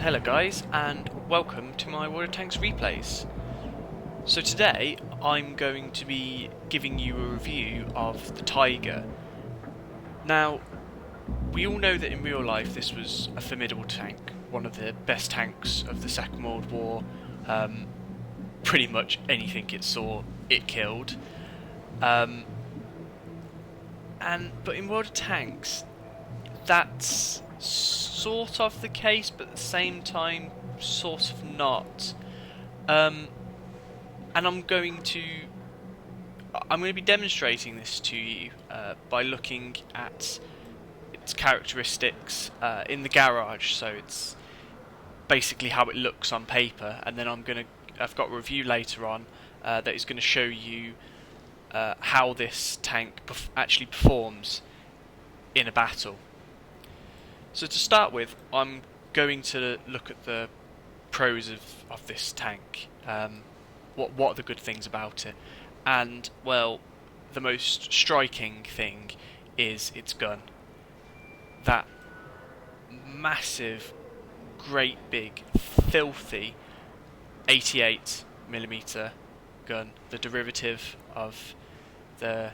hello guys, and welcome to my World of Tanks replays. So today, I'm going to be giving you a review of the Tiger. Now, we all know that in real life this was a formidable tank, one of the best tanks of the Second World War. Pretty much anything it saw, it killed. But in World of Tanks, that's sort of the case, but at the same time, sort of not. And I'm going to be demonstrating this to you by looking at its characteristics in the garage. So it's basically how it looks on paper, and then I've got a review later on that is going to show you how this tank actually performs in a battle. So to start with, I'm going to look at the pros of this tank. What are the good things about it? And, well, the most striking thing is its gun. That massive, great big, filthy 88mm gun, the derivative of the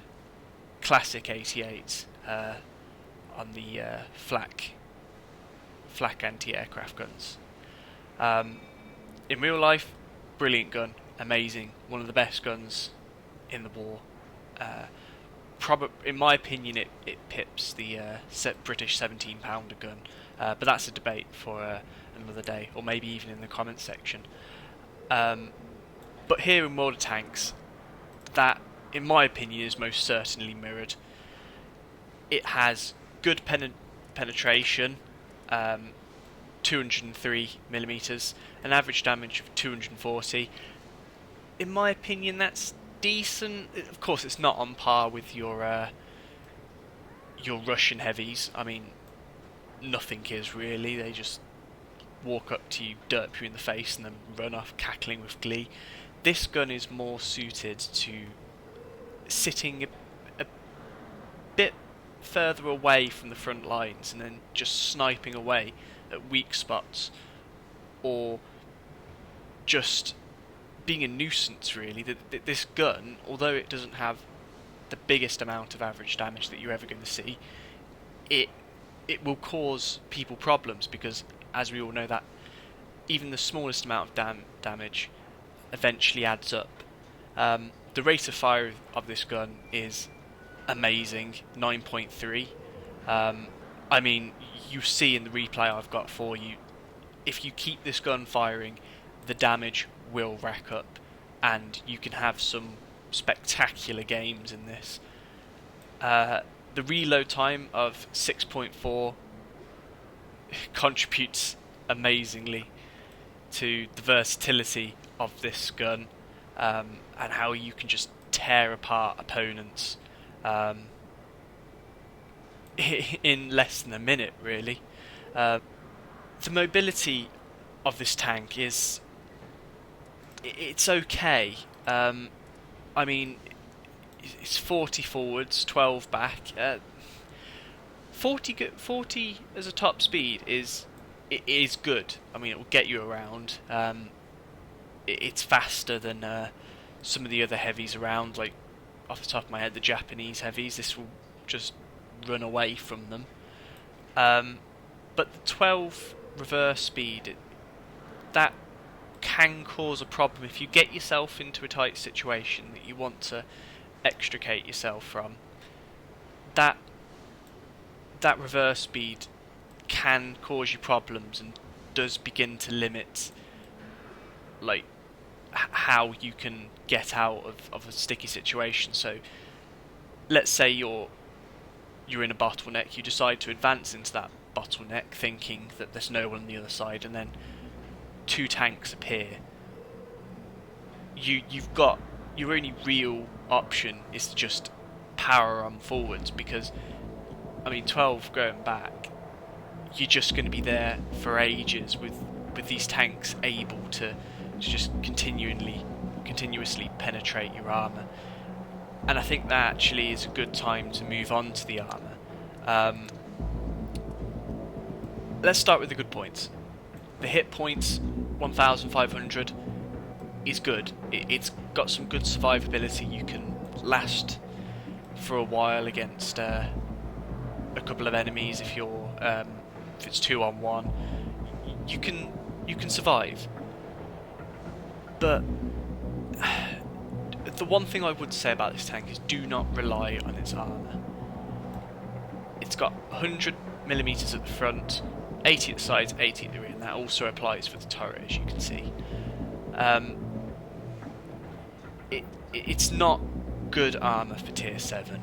classic 88 on the flak anti-aircraft guns. In real life, brilliant gun, amazing, one of the best guns in the war. In my opinion, it pips the British 17-pounder gun, but that's a debate for another day, or maybe even in the comments section. But here in World of Tanks, that, in my opinion, is most certainly mirrored. It has good penetration, 203mm, an average damage of 240. In my opinion, that's decent. Of course, it's not on par with your Russian heavies. I mean, nothing is really. They just walk up to you, derp you in the face, and then run off cackling with glee. This gun is more suited to sitting a bit further away from the front lines and then just sniping away at weak spots, or just being a nuisance really. This gun, although it doesn't have the biggest amount of average damage that you're ever going to see, it will cause people problems, because as we all know, that even the smallest amount of damage eventually adds up. The rate of fire of this gun is amazing, 9.3. I mean, you see in the replay I've got for you, if you keep this gun firing, the damage will rack up, and you can have some spectacular games in this. The reload time of 6.4 contributes amazingly to the versatility of this gun, and how you can just tear apart opponents in less than a minute, really. The mobility of this tank it's okay. I mean, it's 40 forwards, 12 back. 40 as a top speed is good. I mean, it will get you around. It's faster than some of the other heavies around, like off the top of my head, the Japanese heavies. This will just run away from them. But the 12 reverse speed, that can cause a problem if you get yourself into a tight situation that you want to extricate yourself from. That reverse speed can cause you problems and does begin to limit, like, how you can get out of a sticky situation. So let's say you're in a bottleneck, you decide to advance into that bottleneck thinking that there's no one on the other side, and then two tanks appear. You've got, your only real option is to just power on forwards, because I mean, 12 going back, you're just going to be there for ages with these tanks able to just continuously penetrate your armour. And I think that actually is a good time to move on to the armour. Let's start with the good points. The hit points, 1,500, is good. It's got some good survivability. You can last for a while against a couple of enemies if it's 2-on-1. You can survive. But the one thing I would say about this tank is do not rely on its armour. It's got 100mm at the front, 80 at the sides, 80 at the rear, and that also applies for the turret, as you can see. It's not good armour for tier 7.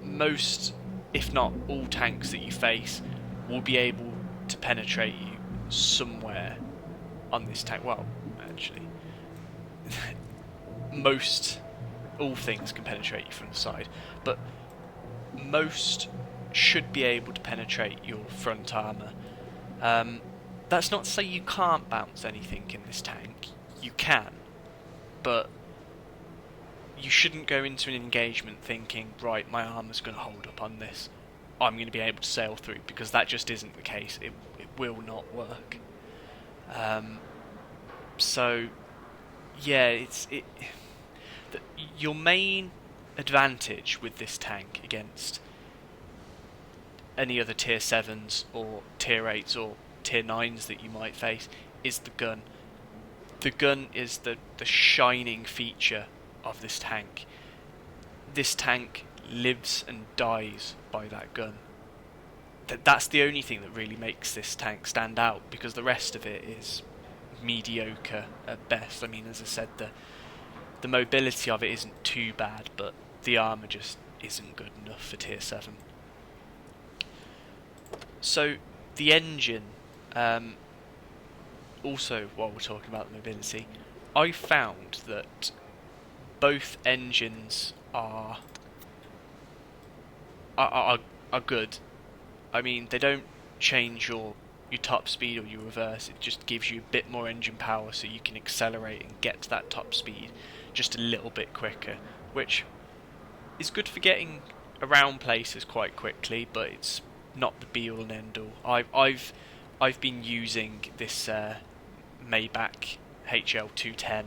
Most, if not all, tanks that you face will be able to penetrate you somewhere on this tank. Well, actually, all things can penetrate you from the side, but most should be able to penetrate your front armour. That's not to say you can't bounce anything in this tank. You can, but you shouldn't go into an engagement thinking, right, my armour's going to hold up on this, I'm going to be able to sail through, because that just isn't the case. It will not work. So yeah, your main advantage with this tank against any other tier 7s or tier 8s or tier 9s that you might face is the gun. The gun is the shining feature of this tank. This tank lives and dies by that gun. That's the only thing that really makes this tank stand out, because the rest of it is mediocre at best. I mean, as I said, the mobility of it isn't too bad, but the armour just isn't good enough for tier 7. So the engine, also while we're talking about the mobility, I found that both engines are good. I mean, they don't change your top speed or your reverse. It just gives you a bit more engine power, so you can accelerate and get to that top speed just a little bit quicker, which is good for getting around places quite quickly, but it's not the be all and end all. I've been using this Maybach HL210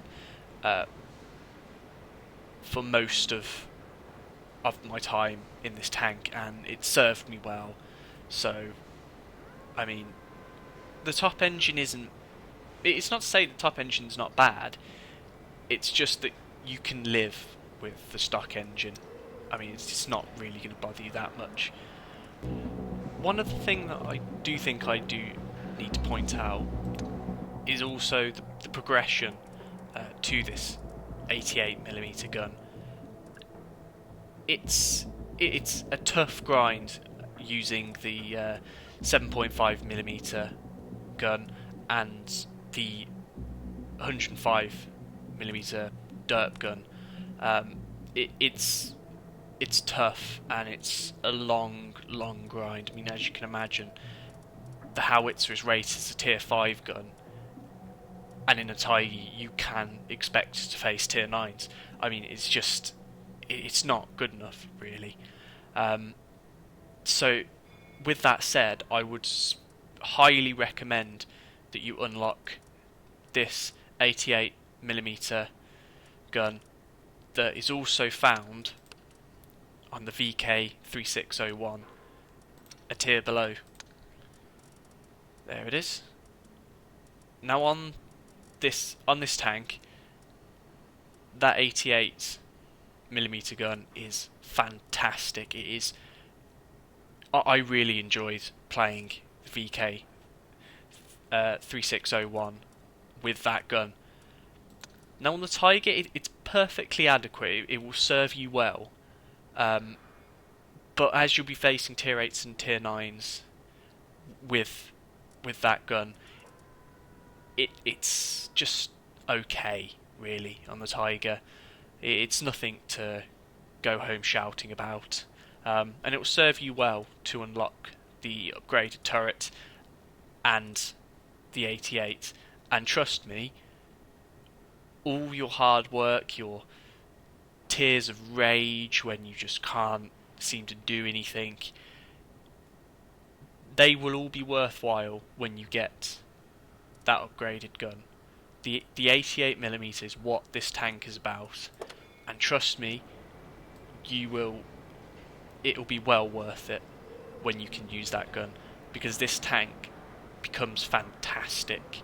for most of my time in this tank, and it served me well. So, I mean, the top engine isn't... It's not to say the top engine's not bad, it's just that you can live with the stock engine. I mean, it's just not really going to bother you that much. One other thing that I do think I do need to point out is also the progression to this 88mm gun. It's a tough grind using the 7.5mm gun and the 105mm derp gun. It's tough, and it's a long grind. I mean, as you can imagine, the howitzer is rated as a tier 5 gun, and in a Tiger you can expect to face tier 9s. I mean, it's not good enough, really. So, with that said, I would highly recommend that you unlock this 88mm gun that is also found on the VK3601, a tier below. There it is. Now on this tank, that 88mm gun is fantastic. It is. I really enjoyed playing VK 3601 with that gun. Now on the Tiger, it's perfectly adequate. It will serve you well. But as you'll be facing tier 8s and tier 9s with that gun, it's just okay, really, on the Tiger. It's nothing to go home shouting about. And it will serve you well to unlock the upgraded turret and the 88. And trust me, all your hard work, your tears of rage when you just can't seem to do anything, they will all be worthwhile when you get that upgraded gun. The 88mm is what this tank is about, and trust me, it'll be well worth it when you can use that gun, because this tank becomes fantastic.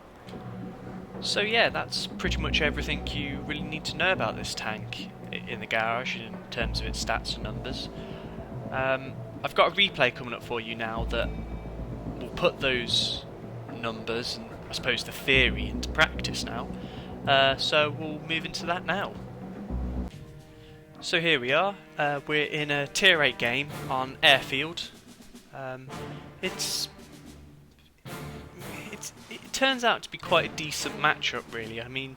So yeah, that's pretty much everything you really need to know about this tank in the garage in terms of its stats and numbers. I've got a replay coming up for you now that will put those numbers and I suppose the theory into practice now. So we'll move into that now. So here we are. We're in a tier 8 game on Airfield. It turns out to be quite a decent matchup, really. I mean,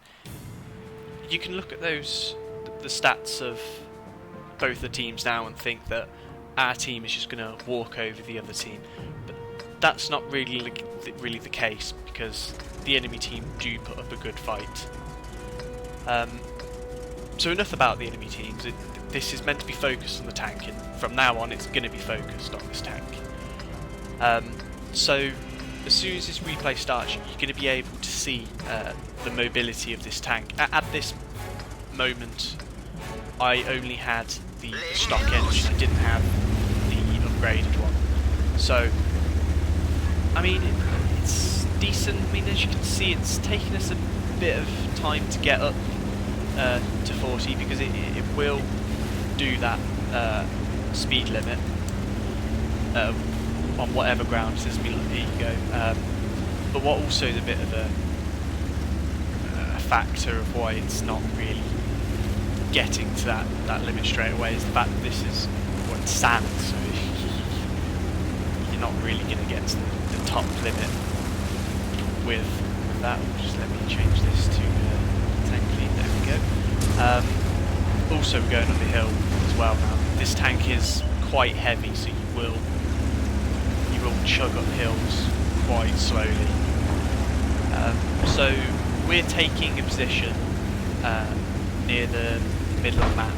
you can look at the stats of both the teams now and think that our team is just going to walk over the other team, but that's not really the case, because the enemy team do put up a good fight. So enough about the enemy teams. This is meant to be focused on the tank, and from now on it's going to be focused on this tank. So as soon as this replay starts, you're going to be able to see the mobility of this tank. At this moment, I only had the stock engine, I didn't have the upgraded one. So, I mean, it's decent. I mean, as you can see, it's taken us a bit of time to get up to 40, because it will do that speed limit on whatever ground it says. Here you go. But what also is a bit of a factor of why it's not really getting to that limit straight away is the fact that this is it's sand, so you're not really going to get to the top limit with that. Just let me change this to tank clean. There we go. Also, we're going up the hill as well now. This tank is quite heavy, so you will chug up hills quite slowly. So we're taking a position near the middle of the map,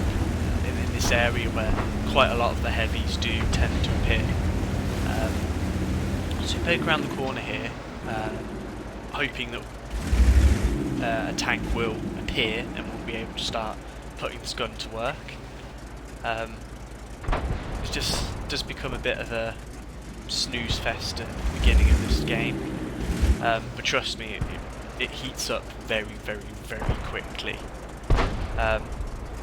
in this area where quite a lot of the heavies do tend to appear. So we poke around the corner here, hoping that a tank will appear and we'll be able to start putting this gun to work. It's just does become a bit of a snooze fest at the beginning of this game, but trust me, it heats up very, very, very quickly.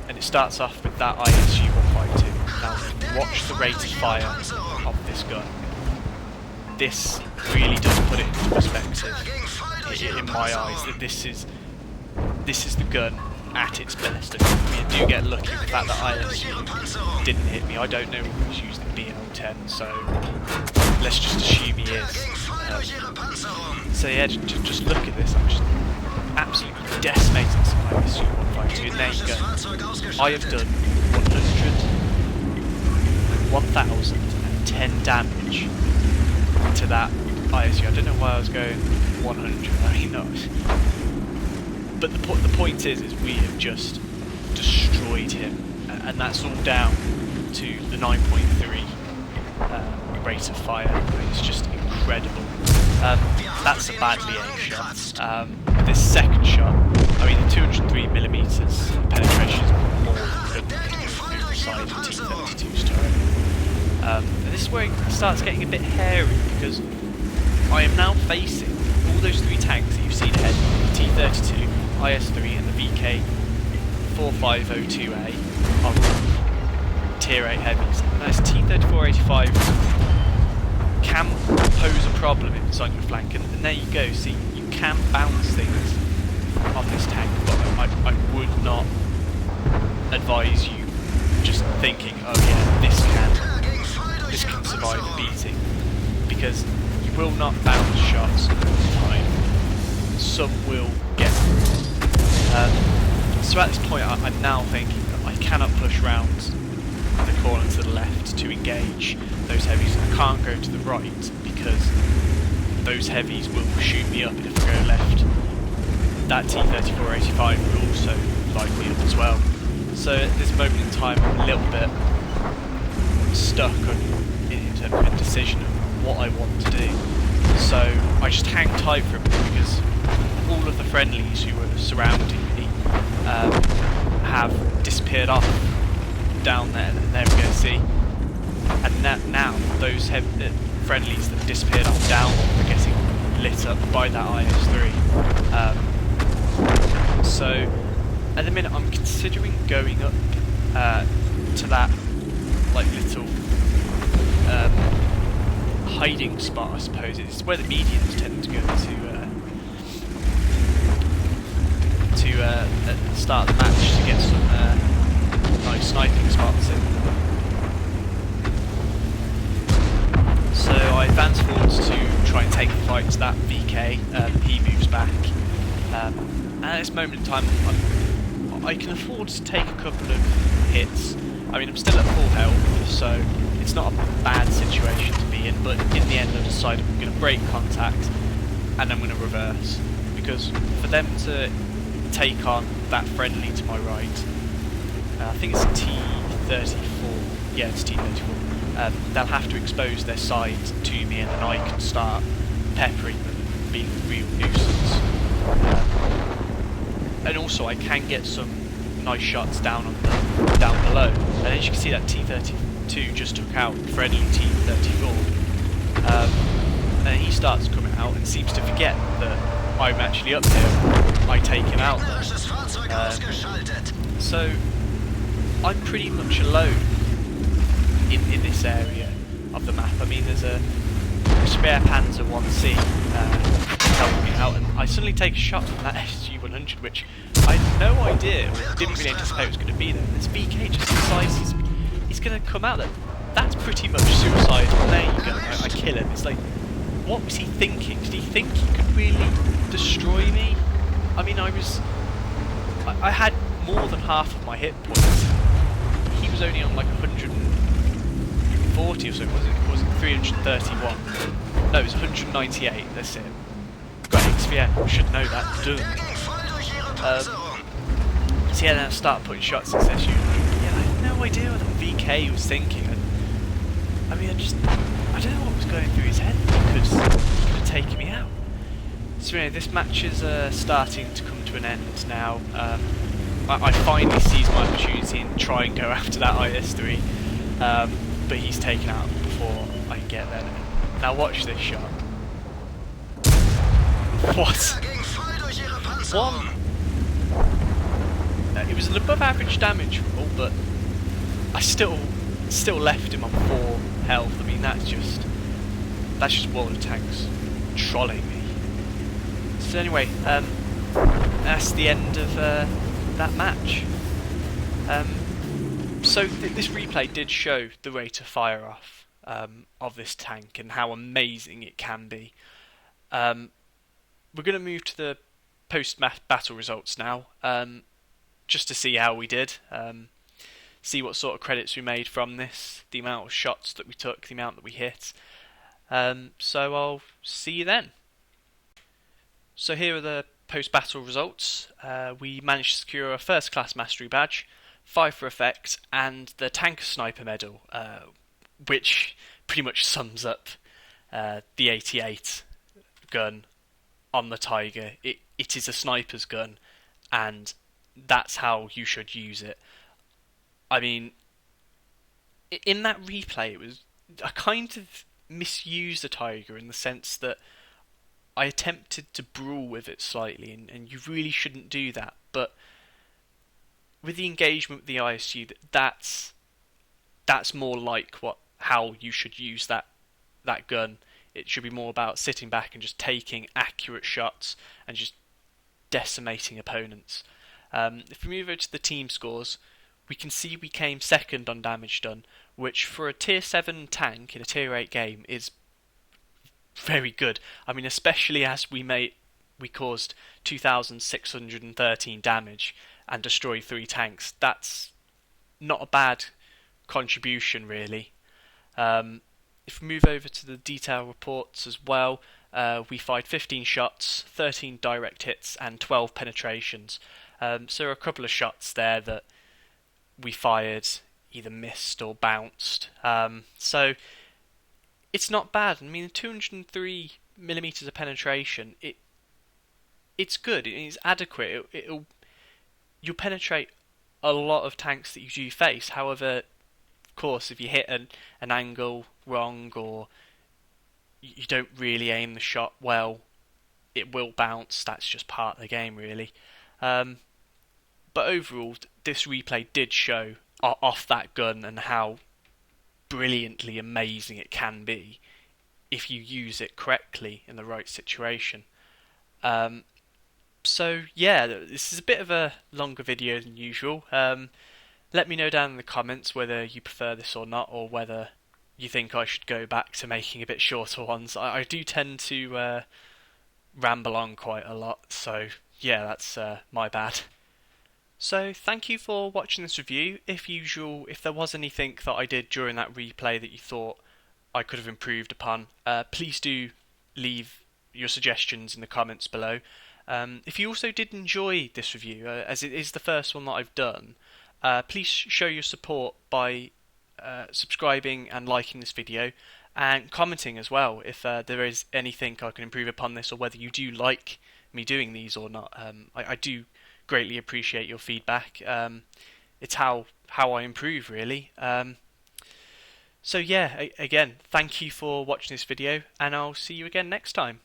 And it starts off with that ISU 152. Now, watch the rate of fire of this gun. This really does put it into perspective, in my eyes, that this is the gun at its best. And we do get lucky with the fact that ISU didn't hit me. I don't know if he's using BL10, so let's just assume he is. So yeah, just look at this. I'm just absolutely decimating some ISU 152, and there you go. I have done 1,010 damage to that ISU. I don't know why I was going 100. I mean, no. But the point is we have just destroyed him, and that's all down to the 9.3 rate of fire. It's just incredible. That's a badly aimed shot. This second shot, I mean, the 203mm penetration is more than the side of T-32's turret. And this is where it starts getting a bit hairy, because I am now facing all those three tanks that you've seen ahead, the T-32, IS-3 and the VK 4502A are tier 8 heavies. And those T-3485 can pose a problem if it's on your flank, and there you go. See, you can bounce things on this tank, but I would not advise you just thinking, oh yeah, this can survive a beating, because you will not bounce shots all the time. Some will get through. So at this point, I'm now thinking that I cannot push round the corner to the left to engage those heavies. I can't go to the right because those heavies will shoot me up if I go left. That T-3485 will also light me up as well. So at this moment in time, I'm a little bit stuck in terms of a decision of what I want to do. So I just hang tight for a bit because all of the friendlies who were surrounding me have disappeared off down there. And there we go, see. And now those friendlies that disappeared off down are getting lit up by that IS-3. So at the minute I'm considering going up to that like little hiding spot, I suppose. It's where the medians tend to go to at the start of the match to get some nice sniping spots in. So I advance forwards to try and take the fight to that VK. He moves back. And at this moment in time, I can afford to take a couple of hits. I mean, I'm still at full health, so it's not a bad situation to be in, but in the end I decided I'm going to break contact and I'm going to reverse, because for them to take on that friendly to my right, I think it's T34, yeah, it's T34, they'll have to expose their side to me and then I can start peppering them, being a real nuisance. And also I can get some nice shots down below, and as you can see that T32 just took out friendly T34, and he starts coming out and seems to forget that I'm actually up here. I take him out though. So I'm pretty much alone in this area of the map. I mean, there's a spare Panzer 1C helping me out, and I suddenly take a shot from that SG-100, which I had no idea, or didn't really anticipate was going to be there. This VK just decides he's going to come out there. That's pretty much suicide. There you go, I kill him. It's like, what was he thinking? Did he think he could really destroy me? I mean, I had more than half of my hit points. He was only on like 140 or so, was it? Was it 331? No, it was 198, that's it. Got XVM, should know that, duh. So yeah, then I start putting shots at SU. Yeah, I had no idea what the VK was thinking. I mean, I don't know what was going through his head. He could have taken me out. So anyway, this match is starting to come to an end now. I finally seize my opportunity and try and go after that IS-3, but he's taken out before I can get there. Now watch this shot. What? One. It was an above average damage roll, but I still left him on 4 health. I mean, that's just World of Tanks trolling me. So anyway, that's the end of that match. So this replay did show the rate of fire off of this tank and how amazing it can be. We're going to move to the post-battle results now, just to see how we did, see what sort of credits we made from this, the amount of shots that we took, the amount that we hit. So I'll see you then. So here are the post-battle results. We managed to secure a first class mastery badge, 5 for effect, and the Tanker Sniper medal, which pretty much sums up the 88 gun on the Tiger. It is a sniper's gun, and that's how you should use it. I mean, in that replay, I kind of misused the Tiger in the sense that I attempted to brawl with it slightly, and you really shouldn't do that. But with the engagement with the ISU, that's more like how you should use that gun. It should be more about sitting back and just taking accurate shots and just decimating opponents. If we move over to the team scores, we can see we came second on damage done, which for a tier 7 tank in a tier 8 game is very good. I mean, especially as we caused 2,613 damage and destroyed 3 tanks. That's not a bad contribution, really. If we move over to the detail reports as well, we fired 15 shots, 13 direct hits, and 12 penetrations. So there are a couple of shots there that we fired either missed or bounced. So it's not bad. I mean, 203 millimeters of penetration, it's good. It's adequate. You'll penetrate a lot of tanks that you do face. However, of course, if you hit an angle wrong, or you don't really aim the shot well, it will bounce. That's just part of the game, really. Um, but overall, this replay did show off that gun and how brilliantly amazing it can be if you use it correctly in the right situation. Um, so yeah, this is a bit of a longer video than usual. Let me know down in the comments whether you prefer this or not, or whether you think I should go back to making a bit shorter ones. I do tend to ramble on quite a lot, so yeah, that's my bad. So thank you for watching this review. If usual, if there was anything that I did during that replay that you thought I could have improved upon, please do leave your suggestions in the comments below. If you also did enjoy this review, as it is the first one that I've done, please show your support by subscribing and liking this video, and commenting as well if there is anything I can improve upon this, or whether you do like me doing these or not. I do greatly appreciate your feedback. It's how I improve, really. So yeah, again, thank you for watching this video, and I'll see you again next time.